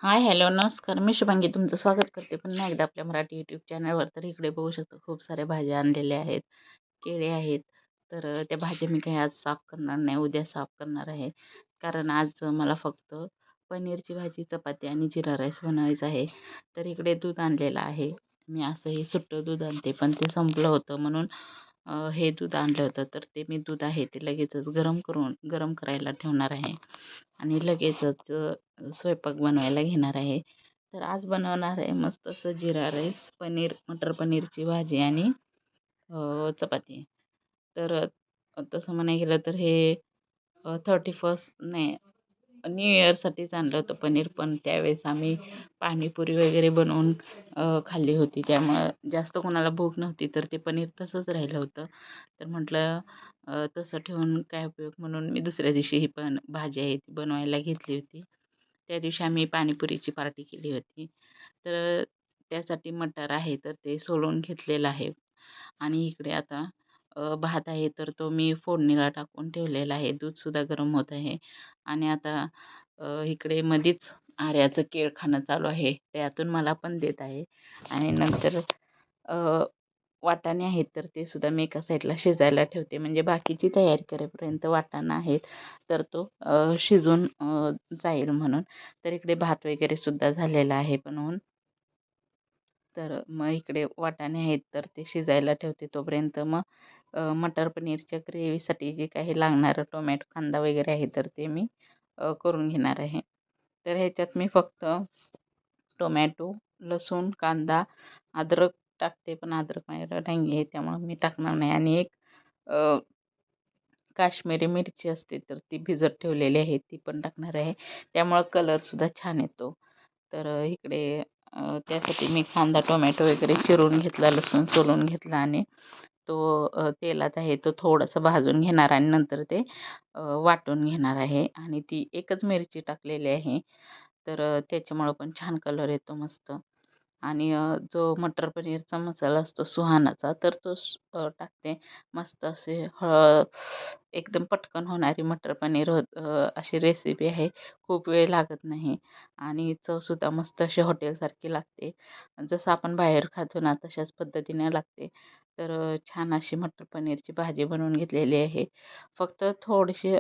हाय, hello, नमस्कार. मी शुभांगी तुमचं स्वागत करते पुन्हा एकदा आपल्या मराठी यूट्यूब चॅनलवर. तर इकडे बघू शकतो खूप साऱ्या भाज्या आणलेल्या आहेत, केळी आहेत. तर त्या भाज्या मी काही आज साफ करणार नाही, उद्या साफ करणार आहे. कारण आज मला फक्त पनीरची भाजी, चपाती आणि जिरा राईस बनवायचा आहे. तर इकडे दूध आणलेलं आहे. मी असंही सुट्टं दूध आणते, पण ते संपलं होतं म्हणून हे दूध आणलं होतं. तर ते मी दूध आहे ते लगेचच गरम करायला ठेवणार आहे. आणि लगेचच स्वयंपाक बनवायला घेणार आहे. तर आज बनवणार आहे मस्त असं जिरा राईस, मटर पनीरची भाजी आणि चपाती. तर तसं म्हणायला गेलं तर हे 31st नाही, न्यू इयरसाठीच आणलं होतं पनीर. पण त्यावेळेस आम्ही पाणीपुरी वगैरे बनवून खाल्ली होती. त्यामुळं जास्त कोणाला भूक नव्हती, तर ते पनीर तसंच राहिलं होतं. तर म्हटलं तसं ठेवून काय उपयोग, म्हणून मी दुसऱ्या दिवशी ही पण भाजी आहे ती बनवायला घेतली होती. त्या दिवशी आम्ही पाणीपुरीची पार्टी केली होती. तर त्यासाठी मटार आहे तर ते सोलून घेतलेलं आहे. आणि इकडे आता भात आहे तर तो मी फोडणीला टाकून ठेवलेला आहे. दूधसुद्धा गरम होत आहे. आणि आता इकडे मधीच आऱ्याचं केळ खाणं चालू आहे. त्यातून मला पण देत आहे. आणि नंतर अ, वाटाणे आहेत तर ते सुद्धा मी एका साईडला शिजायला ठेवते. म्हणजे बाकीची तयारी करेपर्यंत वाटाणा आहेत तर तो शिजून जाईल म्हणून. तर इकडे भात वगैरे सुद्धा झालेला आहे बनवून. तर मग इकडे वाटाणे आहेत तर ते शिजायला ठेवते. तोपर्यंत मग मटर पनीरच्या ग्रेव्हीसाठी जे काही लागणारं टोमॅटो, कांदा वगैरे आहे तर ते मी करून घेणार आहे. तर ह्याच्यात मी फक्त टोमॅटो, लसूण, कांदा, अद्रक टाकते. पण अद्रक माझ्याकडे नाही आहे त्यामुळं मी टाकणार नाही. आणि एक अ, काश्मीरी मिरची असते तर ती भिजत ठेवलेली आहे ती पण टाकणार आहे. त्यामुळं कलरसुद्धा छान येतो. तर इकडे त्यासाठी मी कांदा, टोमॅटो वगैरे चिरून घेतला, लसूण सोलून घेतला आणि तो तेलात आहे तो थोडंसं भाजून घेणार आणि नंतर ते वाटून घेणार आहे. आणि ती एकच मिरची टाकलेली आहे. तर त्याच्यामुळं पण छान कलर येतो मस्त. आणि जो मटर पनीरचा मसाला असतो सुहानाचा तर तो टाकते. मस्त असे एकदम पटकन होणारी मटर पनीर अशी रेसिपी आहे. खूप वेळ लागत नाही आणि चवसुद्धा मस्त अशी हॉटेलसारखी लागते. जसं आपण बाहेर खातो ना तशाच पद्धतीने लागते. तर छान अशी मटर पनीरची भाजी बनवून घेतलेली आहे. फक्त थोडीशी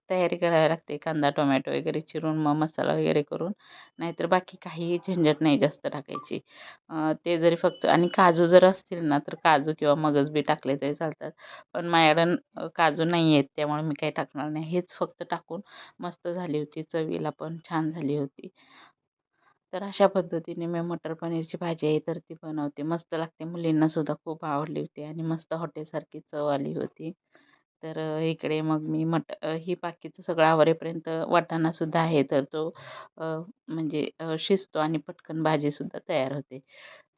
तयारी करायला लागते. कांदा, टोमॅटो वगैरे चिरून मग मसाला वगैरे करून. नाहीतर बाकी काहीही झंझट नाही जास्त टाकायची. ते जरी फक्त आणि काजू जर असतील ना, तर काजू किंवा मगज बी टाकले तरी चालतात. पण माझ्याकडं काजू नाही आहेत त्यामुळे मी काही टाकणार नाही. हेच फक्त टाकून मस्त झाली होती. चवीला पण छान झाली होती. तर अशा पद्धतीने मी मटर पनीरची भाजी आहे तर ती बनवते. मस्त लागते. मुलींना सुद्धा खूप आवडली होती आणि मस्त हॉटेलसारखी चव आली होती. तर इकडे मग मी ही बाकीचं सगळं आवरेपर्यंत वाटाणासुद्धा आहे तर तो अ, म्हणजे शिजतो आणि पटकन भाजीसुद्धा तयार होते.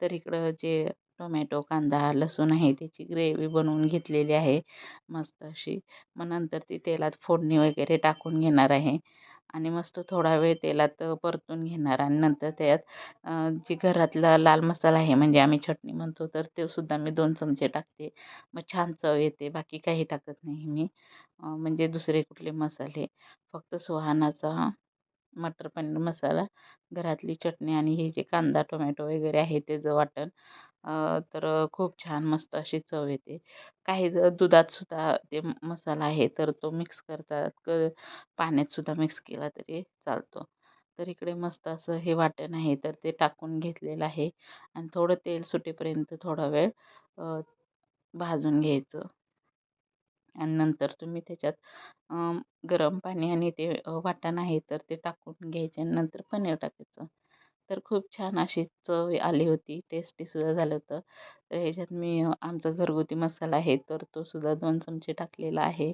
तर इकडं जे टोमॅटो, कांदा, लसूण आहे त्याची ग्रेव्ही बनवून घेतलेली आहे मस्त अशी. मग नंतर ती तेलात फोडणी वगैरे टाकून घेणार आहे. आणि मस्त थोडा वेळ तेलात परतून घेणार आणि नंतर त्यात जी घरातला लाल मसाला आहे म्हणजे आम्ही चटणी म्हणतो तर तो सुद्धा मी 2 चमचे टाकते. मग छान चव येते. बाकी काही टाकत नाही मी. म्हणजे दुसरे कुठले मसाले. फक्त सुहानाचा मटर पनीर मसाला, घरातली चटणी आणि हे जे कांदा, टोमॅटो वगैरे आहे त्याचं वाटण. तर खूप छान मस्त अशी चव येते. काही जर दुधात सुद्धा ते मसाला आहे तर तो मिक्स करतात. पाण्यात सुद्धा मिक्स केला तरी चालतो. तर इकडे मस्त असं हे वाटण आहे तर ते टाकून घेतलेलं आहे आणि थोडं तेल सुटेपर्यंत थोडा वेळ अ, भाजून घ्यायचं. आणि नंतर तुम्ही त्याच्यात गरम पाणी आणि ते वाटण आहे तर ते टाकून घ्यायचे आणि नंतर पनीर टाकायचं. तर खूप छान अशी चव आली होती. टेस्टीसुद्धा झालं होतं. तर ह्याच्यात मी आमचा घरगुती मसाला आहे तर तो सुद्धा 2 चमचे टाकलेला आहे.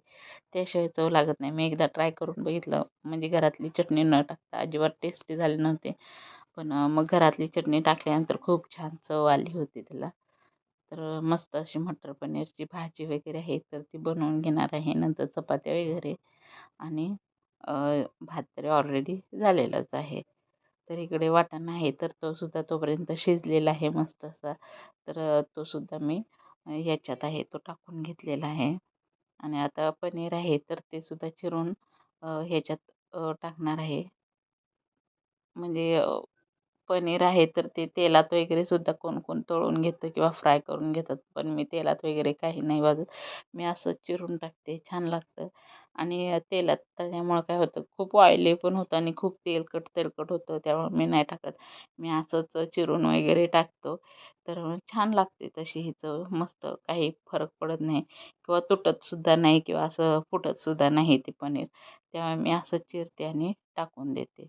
त्याशिवाय चव लागत नाही. मी एकदा ट्राय करून बघितलं म्हणजे घरातली चटणी न टाकता अजिबात टेस्टी झाले नव्हते. पण मग घरातली चटणी टाकल्यानंतर खूप छान चव आली होती त्याला. तर मस्त अशी मटर पनीरची भाजी वगैरे आहे तर ती बनवून घेणार आहे. नंतर चपात्या वगैरे आणि अ, भात तरी ऑलरेडी झालेलाच आहे. तर इकडे वाटाणा आहे तर तो सुद्धा तोपर्यंत शिजलेला आहे मस्त असा. तर तो सुद्धा मी ह्याच्यात आहे तो टाकून घेतलेला आहे. आणि आता पनीर आहे तर ते सुद्धा चिरून ह्याच्यात टाकणार आहे. म्हणजे पनीर आहे तर ते तेलात वगैरे सुद्धा कोण कोण तळून घेतं किंवा फ्राय करून घेतात, पण मी तेलात वगैरे काही नाही भाजत. मी असंच चिरून टाकते, छान लागतं. आणि तेलात तळल्यामुळं काय होतं, खूप ऑइली पण होतं आणि खूप तेलकट तेलकट होतं, त्यामुळे मी नाही टाकत. मी असंच चिरून वगैरे टाकतो. तर छान लागते तशी ही चव, मस्त, काही फरक पडत नाही किंवा तुटत सुद्धा नाही किंवा असं फुटत सुद्धा नाही ते पनीर. त्यामुळे मी असंच चिरते आणि टाकून देते.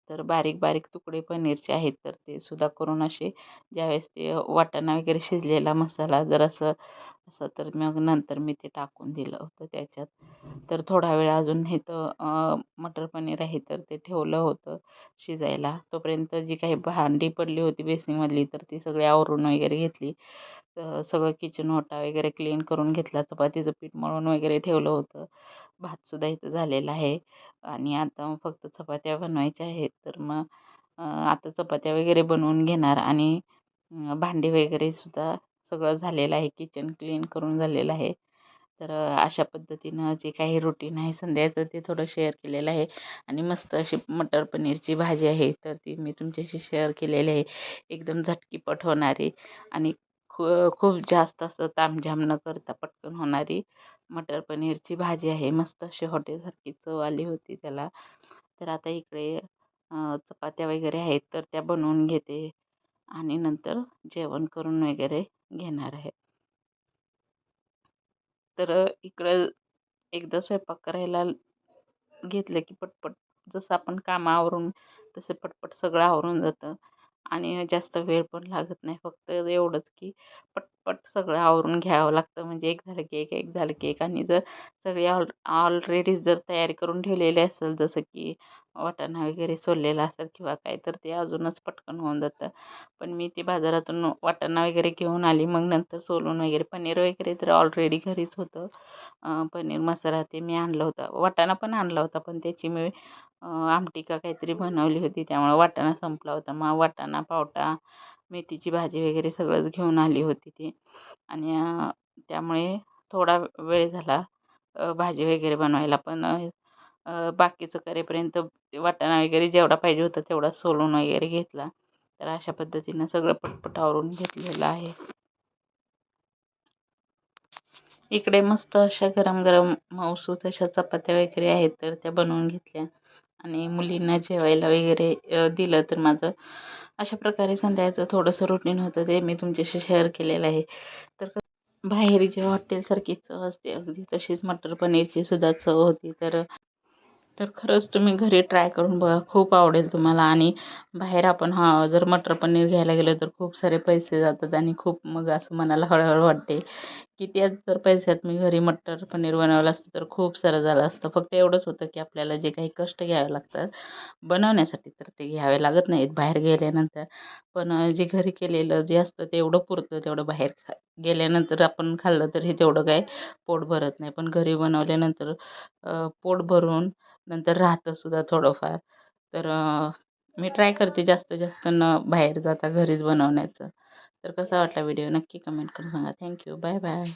तर बारीक बारीक तुकडे पनीरचे आहेत तर ते सुद्धा करून असे ज्यावेळेस ते वाटाणा वगैरे शिजलेला मसाला जर असं असं तर मग नंतर मी ते टाकून दिलं होतं त्याच्यात. तर थोडा वेळ अजून हे तर मटर पनीर आहे तर ते ठेवलं होतं शिजायला. तोपर्यंत जी काही भांडी पडली होती बेसिंगमधली तर ती सगळी आवरून वगैरे घेतली. सगळं किचन ओटा वगैरे क्लीन करून घेतला. चपातीचं पीठ मळून वगैरे ठेवलं होतं. भातसुद्धा इथं झालेला आहे आणि आता फक्त चपात्या बनवायच्या आहेत. तर मग आता चपात्या वगैरे बनवून घेणार आणि भांडी वगैरे सुद्धा सगळं झालेलं आहे. किचन क्लीन करून झालेलं आहे. तर अशा पद्धतीनं जे काही रुटीन आहे संध्याचं ते थोडं शेअर केलेलं आहे आणि मस्त अशी मटर पनीरची भाजी आहे तर ती मी तुमच्याशी शेअर केलेली आहे. एकदम झटकीपट होणारी आणि खूप जास्त असं तामझाम न करता पटकन होणारी मटर पनीरची भाजी आहे. मस्त अशी हॉटेलसारखी चव आली होती त्याला. तर आता इकडे चपात्या वगैरे आहेत तर त्या बनवून घेते आणि नंतर जेवण करून वगैरे घेणार आहे. तर इकडं एकदा स्वयंपाक करायला घेतलं की पटपट जसं आपण कामं आवरून तसं पटपट सगळं आवरून जातं आणि जास्त वेळ पण लागत नाही. फक्त एवढंच की पटपट सगळं आवरून घ्यावं लागतं. म्हणजे एक झालं की एक, एक झालं की एक आणि जर सगळी ऑलरेडी जर तयारी करून ठेवलेली असेल जसं की वाटाणा वगैरे सोललेला असेल किंवा काय तर ते अजूनच पटकन होऊन जातं. पण मी ती बाजारातून वाटाणा वगैरे घेऊन आली. मग नंतर सोलून वगैरे पनीर वगैरे तर ऑलरेडी घरीच होतं. पनीर मसाला ते मी आणलं होतं. वाटाणा पण आणला होता, पण त्याची मी आमटी का काहीतरी बनवली होती, त्यामुळे वाटाणा संपला होता. मग वाटाणा, पावटा, मेथीची भाजी वगैरे सगळंच घेऊन आली होती ती आणि त्यामुळे थोडा वेळ झाला भाजी वगैरे बनवायला. पण बाकीचं करेपर्यंत ते वाटाणा वगैरे जेवढा पाहिजे होता तेवढा सोलून वगैरे घेतला. तर अशा पद्धतीनं सगळं पटपट आवरून घेतलेलं आहे. इकडे मस्त अशा गरम-गरम मऊसूत अशा चपात्या वगैरे आहेत, तर त्या बनवून घेतल्या आणि मुलींना जेवायला वगैरे दिलं. तर माझं अशा प्रकारे संध्याकाळचं थोडंसं रुटीन होतं, ते मी तुमच्याशी शेअर केलेलं आहे. तर बाहेरच्या हॉटेलसारखी चव असते अगदी तशीच मटर पनीरची सुद्धा चव होती. तर खरंच तुम्ही घरी ट्राय करून बघा. खूप आवडेल तुम्हाला आणि बाहेर आपण हां, जर मटर पनीर घ्यायला गेलं तर खूप सारे पैसे जातात आणि खूप मग असं मनाला हळहळ वाटते, की त्याच जर पैशात मी घरी मटर पनीर बनवलं असतं तर खूप सारं झालं असतं. फक्त एवढंच होतं, की आपल्याला जे काही कष्ट घ्यावे लागतात बनवण्यासाठी तर ते घ्यावे लागत नाहीत बाहेर गेल्यानंतर. पण जे घरी केलेलं जे असतं तेवढं पुरतं. तेवढं बाहेर गेल्यानंतर आपण खाल्लं तर हे तेवढं काय पोट भरत नाही. पण घरी बनवल्यानंतर पोट भरून नंतर राहतं सुद्धा थोडंफार. तर मी ट्राय करते जास्तीत जास्त न बाहेर जाता घरीच बनवण्याचं. तर कसा वाटला व्हिडिओ नक्की कमेंट करून सांगा. थँक्यू. Bye bye.